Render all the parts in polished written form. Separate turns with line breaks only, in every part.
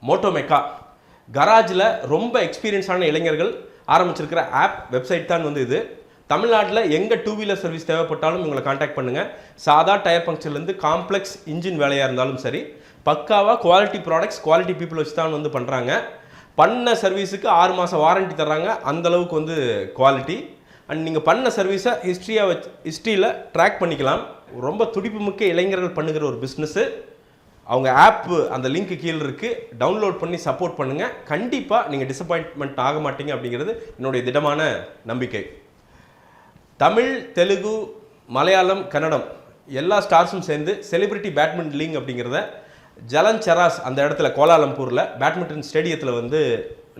மோட்டோமெக்கா கராஜில் ரொம்ப எக்ஸ்பீரியன்ஸான இளைஞர்கள் ஆரம்பிச்சிருக்கிற app website தான் வந்து இது. தமிழ்நாட்டில் எங்கே டூ வீலர் சர்வீஸ் தேவைப்பட்டாலும் உங்களை காண்டாக்ட் பண்ணுங்கள். சாதா டயர் பங்க்சர்லேருந்து காம்ப்ளெக்ஸ் இன்ஜின் வேலையாக இருந்தாலும் சரி, பக்காவாக குவாலிட்டி ப்ராடக்ட்ஸ் குவாலிட்டி பீப்புள் வச்சு தான் வந்து பண்ணுறாங்க. பண்ண சர்வீஸுக்கு 6 மாதம் வாரண்ட்டி தர்றாங்க. அந்தளவுக்கு வந்து குவாலிட்டி. அண்ட் நீங்கள் பண்ண சர்வீஸை ஹிஸ்ட்ரியில் ட்ராக் பண்ணிக்கலாம். ரொம்ப துடிப்புமிக்க இளைஞர்கள் பண்ணுகிற ஒரு பிஸ்னஸ்ஸு. அவங்க ஆப்பு அந்த லிங்க் கீழே இருக்குது, டவுன்லோட் பண்ணி சப்போர்ட் பண்ணுங்கள். கண்டிப்பாக நீங்கள் டிசப்பாயின்ட்மெண்ட் ஆக மாட்டீங்க அப்படிங்கிறது என்னுடைய திடமான நம்பிக்கை. தமிழ், தெலுங்கு, மலையாளம், கன்னடம் எல்லா ஸ்டார்ஸும் சேர்ந்து செலிபிரிட்டி பேட்மிண்டன் லீக் அப்படிங்கிறத ஜலன் செராஸ் அந்த இடத்துல கோலாலம்பூரில் பேட்மிண்டன் ஸ்டேடியத்தில் வந்து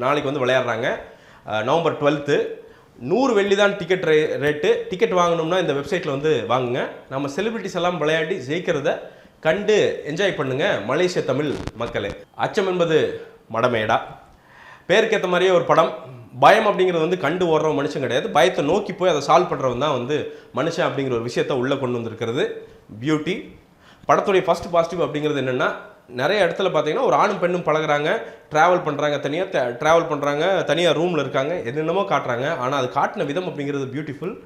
நாளைக்கு வந்து விளையாடுறாங்க. நவம்பர் 12. 100 வெள்ளி தான் டிக்கெட் ரேட்டு. டிக்கெட் வாங்கணும்னா இந்த வெப்சைட்டில் வந்து வாங்குங்க. நம்ம செலிபிரிட்டிஸ் எல்லாம் விளையாடி ஜெயிக்கிறத கண்டு என்ஜாய் பண்ணுங்க மலேசிய தமிழ் மக்களே. அச்சம் என்பது மடமேடா. பேருக்கேற்ற மாதிரியே ஒரு படம். பயம் அப்படிங்கிறது வந்து கண்டு ஓடுற மனுஷன் கிடையாது, பயத்தை நோக்கி போய் அதை சால்வ் பண்ணுறவன் தான் வந்து மனுஷன் அப்படிங்கிற ஒரு விஷயத்தை உள்ளே கொண்டு வந்திருக்கிறது பியூட்டி. படத்துடைய ஃபஸ்ட் பாசிட்டிவ் அப்படிங்கிறது என்னென்னா, நிறைய இடத்துல பார்த்தீங்கன்னா ஒரு ஆணும் பெண்ணும் பழகுறாங்க, ட்ராவல் பண்ணுறாங்க, தனியாக ரூமில் இருக்காங்க, என்னென்னமோ காட்டுறாங்க. ஆனால் அது காட்டின விதம் அப்படிங்கிறது பியூட்டிஃபுல்.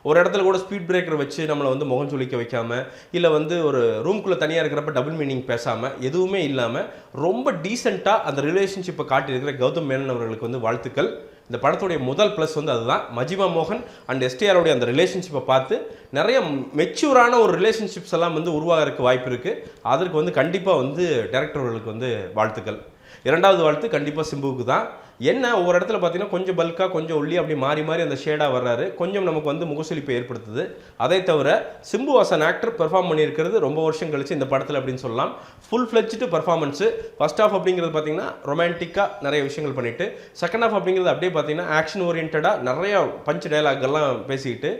ஒரு இடத்துல கூட ஸ்பீட் பிரேக்கர் வச்சு நம்மளை வந்து முகம் சுளிக்க வைக்காமல், இல்லை வந்து ஒரு ரூம்குள்ளே தனியாக இருக்கிறப்ப டபுள் மீனிங் பேசாமல், எதுவுமே இல்லாமல் ரொம்ப டீசெண்டாக அந்த ரிலேஷன்ஷிப்பை காட்டியிருக்கிற கௌதம் மேனன் அவர்களுக்கு வந்து வாழ்த்துக்கள். இந்த படத்துடைய முதல் ப்ளஸ் வந்து அதுதான். மஜிமா மோகன் அண்ட் எஸ்டிஆருடைய அந்த ரிலேஷன்ஷிப்பை பார்த்து நிறைய மெச்சூரான ஒரு ரிலேஷன்ஷிப்ஸ் எல்லாம் வந்து உருவாகிறதுக்கு வாய்ப்பு இருக்குது. அதற்கு வந்து கண்டிப்பாக வந்து டைரக்டர்களுக்கு வந்து வாழ்த்துக்கள். இரண்டாவது வாழ்த்து கண்டிப்பாக சிம்புவுக்கு தான். என்ன ஒவ்வொரு இடத்துல பார்த்தீங்கன்னா கொஞ்சம் பல்காக கொஞ்சம் ஒல்லி அப்படி மாறி மாறி அந்த ஷேடாக வர்றாரு, கொஞ்சம் நமக்கு வந்து முகசுளிப்பை ஏற்படுத்துது. அதை தவிர Simbu was an actor perform பண்ணியிருக்கிறது ரொம்ப வருஷம் கழிச்சு இந்த படத்தில் அப்படின்னு சொல்லலாம். Full fledged performance. First half அப்படிங்கிறது பார்த்தீங்கன்னா ரொமான்டிக்காக நிறைய விஷயங்கள் பண்ணிவிட்டு, செகண்ட் ஆஃப் அப்படிங்கிறது அப்படியே பார்த்தீங்கன்னா ஆக்ஷன் ஓரியன்டாக நிறைய பஞ்ச் டைலாக்லாம் பேசிக்கிட்டு,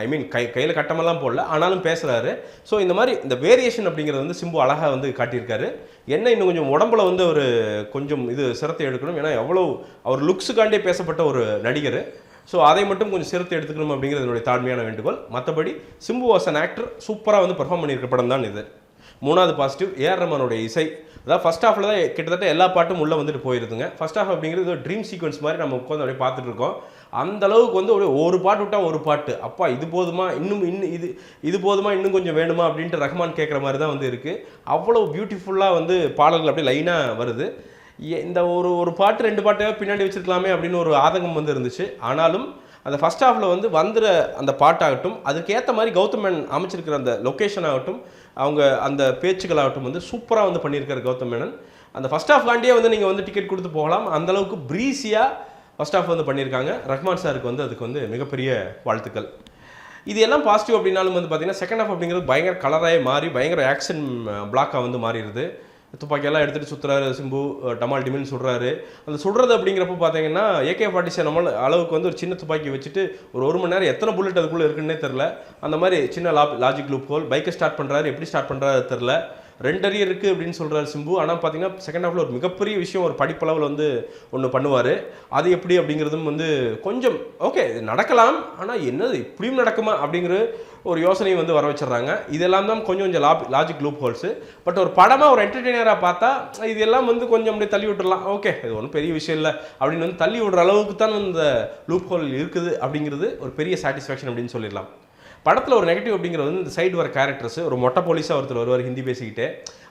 ஐ மீன் கையில் கட்டமெல்லாம் போடல, ஆனாலும் பேசுகிறாரு. ஸோ இந்த மாதிரி இந்த வேரியேஷன் அப்படிங்கிறது வந்து சிம்பு அழகாக வந்து காட்டியிருக்காரு. என்ன இன்னும் கொஞ்சம் உடம்புல வந்து ஒரு கொஞ்சம் இது சிரத்தை எடுக்கணும். ஏன்னா எவ்வளோ அவர் லுக்ஸுக்காண்டே பேசப்பட்ட ஒரு நடிகர். ஸோ அதை மட்டும் கொஞ்சம் சிரத்தை எடுத்துக்கணும் அப்படிங்கிறது என்னுடைய தாழ்மையான வேண்டுகோள். மற்றபடி சிம்பு வாஸ் அன் ஆக்டர் சூப்பராக வந்து பெர்ஃபார்ம் பண்ணியிருக்க படம் தான் இது. மூணாவது பாசிட்டிவ் ஏஆர் ரஹ்மானுடைய இசை. அதாவது ஃபஸ்ட் ஹாஃபில் தான் கிட்டத்தட்ட எல்லா பாட்டும் உள்ளே வந்துட்டு போயிருதுங்க. ஃபஸ்ட் ஹாஃப் அப்படிங்கிறது ஒரு ட்ரீம் சீக்வன்ஸ் மாதிரி நம்ம உட்காந்து அப்படியே பார்த்துட்டு இருக்கோம். அந்த அளவுக்கு வந்து ஒரு பாட்டு விட்டால் ஒரு பாட்டு, அப்பா இது போதுமா, இது போதுமா, இன்னும் கொஞ்சம் வேணுமா அப்படின்ட்டு ரஹ்மான் கேட்குற மாதிரி தான் வந்து இருக்குது. அவ்வளோ பியூட்டிஃபுல்லாக வந்து பாடல்கள் அப்படியே லைனாக வருது. இந்த ஒரு பாட்டு 2 பாட்டை பின்னாடி வச்சுருக்கலாமே அப்படின்னு ஒரு ஆதங்கம் வந்து இருந்துச்சு. ஆனாலும் அந்த ஃபஸ்ட் ஹாஃபில் வந்து வந்துற அந்த பாட்டாகட்டும், அதுக்கேற்ற மாதிரி கௌதம் மேனன் அமைச்சிருக்கிற அந்த லொக்கேஷன் ஆகட்டும், அவங்க அந்த பேச்சுக்களாகட்டும் வந்து சூப்பராக வந்து பண்ணியிருக்காரு கௌதம் மேனன். அந்த ஃபஸ்ட் ஹாஃப்காண்டியே வந்து நீங்கள் வந்து டிக்கெட் கொடுத்து போகலாம். அந்தளவுக்கு ப்ரீஸியாக ஃபஸ்ட் ஹாஃப் வந்து பண்ணியிருக்காங்க. ரஹ்மான் சாருக்கு வந்து அதுக்கு வந்து மிகப்பெரிய வாழ்த்துக்கள். இது எல்லாம் பாசிட்டிவ் அப்படின்னாலும் வந்து பார்த்தீங்கன்னா செகண்ட் ஹாஃப் அப்படிங்கிறது பயங்கர கலராக மாறி பயங்கர ஆக்ஷன் பிளாக்காக வந்து மாறிடுது. துப்பாக்கியெல்லாம் எடுத்துகிட்டு சுற்றுறாரு சிம்பு, டமால் டிமின்னு சுடுறாரு. அந்த சுடுறது அப்படிங்கிறப்ப பார்த்தீங்கன்னா AK-47 அளவுக்கு வந்து ஒரு சின்ன துப்பாக்கி வச்சுட்டு ஒரு மணி நேரம் எத்தனை புல்லட் அதுக்குள்ளே இருக்குன்னே தெரில. அந்த மாதிரி சின்ன லாஜிக் லூப் ஹோல். பைக்கை ஸ்டார்ட் பண்ணுறாரு, எப்படி ஸ்டார்ட் பண்ணுறாரு தெரில. 2 அடி இருக்குது அப்படின்னு சொல்கிறாரு சிம்பு. ஆனால் பார்த்தீங்கன்னா செகண்ட் ஹாஃபில் ஒரு மிகப்பெரிய விஷயம் ஒரு படிப்பளவில் வந்து ஒன்று பண்ணுவார். அது எப்படி அப்படிங்கிறதும் வந்து கொஞ்சம் ஓகே இது நடக்கலாம், ஆனால் என்னது இப்படியும் நடக்குமா அப்படிங்கிற ஒரு யோசனையை வந்து வர வச்சிடறாங்க. இதெல்லாம் தான் கொஞ்சம் லாஜிக் லூப் ஹோல்ஸு. பட் ஒரு படமாக ஒரு என்டர்டெய்னராக பார்த்தா இதெல்லாம் வந்து கொஞ்சம் அப்படியே தள்ளி விட்டுடலாம். ஓகே இது ஒன்றும் பெரிய விஷயம் இல்லை அப்படின்னு வந்து தள்ளி விடுற அளவுக்கு தான் இந்த லூப் ஹோல் இருக்குது அப்படிங்கிறது ஒரு பெரிய சாட்டிஸ்ஃபேக்ஷன் அப்படின்னு சொல்லிடலாம். படத்தில் ஒரு நெகட்டிவ் அப்படிங்கிறது வந்து இந்த சைடு வர கேரக்டர்ஸ், ஒரு மொட்டை போலீஸாக ஒருத்தர் வருவார் ஹிந்தி பேசிக்கிட்டு,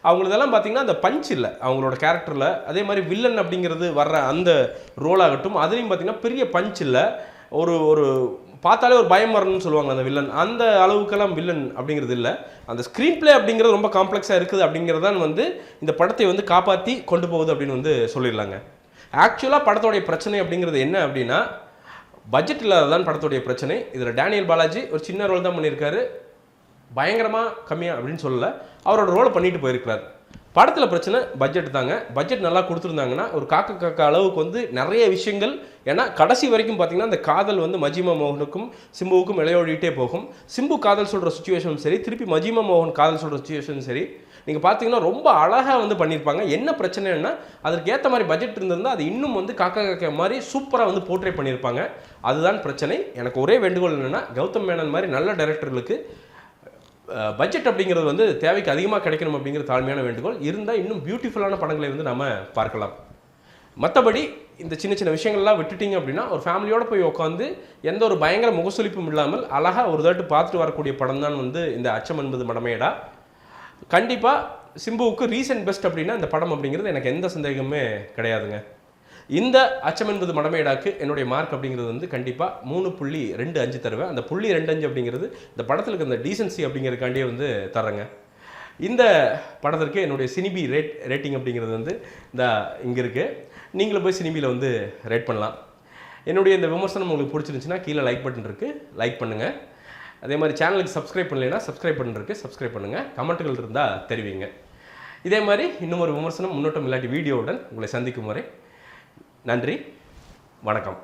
அவங்களதெல்லாம் பார்த்தீங்கன்னா அந்த பஞ்ச் இல்லை அவங்களோட கேரக்டரில். அதே மாதிரி வில்லன் அப்படிங்கிறது வர்ற அந்த ரோலாகட்டும், அதுலேயும் பார்த்தீங்கன்னா பெரிய பஞ்ச் இல்லை. ஒரு பார்த்தாலே ஒரு பயம் வரணும்னு சொல்லுவாங்க அந்த வில்லன், அந்த அளவுக்கெல்லாம் வில்லன் அப்படிங்கிறது இல்லை. அந்த ஸ்க்ரீன் பிளே அப்படிங்கிறது ரொம்ப காம்ப்ளெக்ஸாக இருக்குது அப்படிங்கிறதான் வந்து இந்த படத்தை வந்து காப்பாற்றி கொண்டு போகுது அப்படின்னு வந்து சொல்லிடலாங்க. ஆக்சுவலாக படத்தோடைய பிரச்சனை அப்படிங்கிறது என்ன அப்படின்னா, பட்ஜெட் இல்லாததான் படத்துடைய பிரச்சனை. இதில் டேனியல் பாலாஜி ஒரு சின்ன ரோல் தான் பண்ணியிருக்காரு, பயங்கரமாக கம்மியாக அப்படின்னு சொல்லலை, அவரோட ரோலை பண்ணிட்டு போயிருக்கிறார். படத்தில் பிரச்சனை பட்ஜெட் தாங்க. பட்ஜெட் நல்லா கொடுத்துருந்தாங்கன்னா ஒரு காக்க அளவுக்கு வந்து நிறைய விஷயங்கள், ஏன்னா கடைசி வரைக்கும் பார்த்தீங்கன்னா அந்த காதல் வந்து மஜிமா மோகனுக்கும் சிம்புவுக்கும் இளையோடிட்டே போகும். சிம்பு காதல் சொல்கிற சுச்சுவேஷனும் சரி, திருப்பி மஜிமா மோகன் காதல் சொல்கிற சுச்சுவேஷனும் சரி, நீங்கள் பார்த்தீங்கன்னா ரொம்ப அழகாக வந்து பண்ணியிருப்பாங்க. என்ன பிரச்சனைன்னா அதற்கு ஏற்ற மாதிரி பட்ஜெட் இருந்திருந்தால் அது இன்னும் வந்து காக்க மாதிரி சூப்பராக வந்து போர்ட்ரே பண்ணியிருப்பாங்க. அதுதான் பிரச்சனை. எனக்கு ஒரே வேண்டுகோள் என்னென்னா, கௌதம் மேனன் மாதிரி நல்ல டைரக்டர்களுக்கு பட்ஜெட் அப்படிங்கிறது வந்து தேவைக்கு அதிகமாக கிடைக்கணும் அப்படிங்கிற தாழ்மையான வேண்டுகோள். இருந்தால் இன்னும் பியூட்டிஃபுல்லான படங்களை வந்து நம்ம பார்க்கலாம். மற்றபடி இந்த சின்ன சின்ன விஷயங்கள்லாம் விட்டுட்டிங்க அப்படின்னா ஒரு ஃபேமிலியோடு போய் உட்காந்து எந்த ஒரு பயங்கர முகசொலிப்பும் இல்லாமல் அழகாக ஒரு தாட்டு பார்த்துட்டு வரக்கூடிய படம் தான் வந்து இந்த அச்சம் என்பது மடமையடா. கண்டிப்பாக சிம்புவுக்கு ரீசன்ட் பெஸ்ட் அப்படின்னா இந்த படம் அப்படிங்கிறது எனக்கு எந்த சந்தேகமே கிடையாதுங்க. இந்த அச்சம் என்பது மடமையடாக்கு என்னுடைய மார்க் அப்படிங்கிறது வந்து கண்டிப்பாக 3.25 தருவேன். அந்த 0.25 அப்படிங்கிறது இந்த படத்தில் இருக்க இந்த டீசன்சி அப்படிங்கிறதுக்காண்டியே வந்து தரேங்க. இந்த படத்திற்கு என்னுடைய சினிபி ரேட்டிங் அப்படிங்கிறது வந்து இந்த இங்கே இருக்குது. நீங்களும் போய் சினிபியில் வந்து ரேட் பண்ணலாம். என்னுடைய இந்த விமர்சனம் உங்களுக்கு பிடிச்சிருந்துச்சுன்னா கீழே லைக் பட்டன் இருக்குது, லைக் பண்ணுங்கள். அதே மாதிரி சேனலுக்கு சப்ஸ்கிரைப் பண்ணலைன்னா சப்ஸ்கிரைப் பட்டன் இருக்குது, சப்ஸ்கிரைப் பண்ணுங்கள். கமெண்ட்டுகள் இருந்தால் தெரிவிங்க. இதே மாதிரி இன்னும் ஒரு விமர்சனம் முன்னோட்டம் இல்லாட்டி வீடியோவுடன் உங்களை சந்திக்கும் வரை நன்றி, வணக்கம்.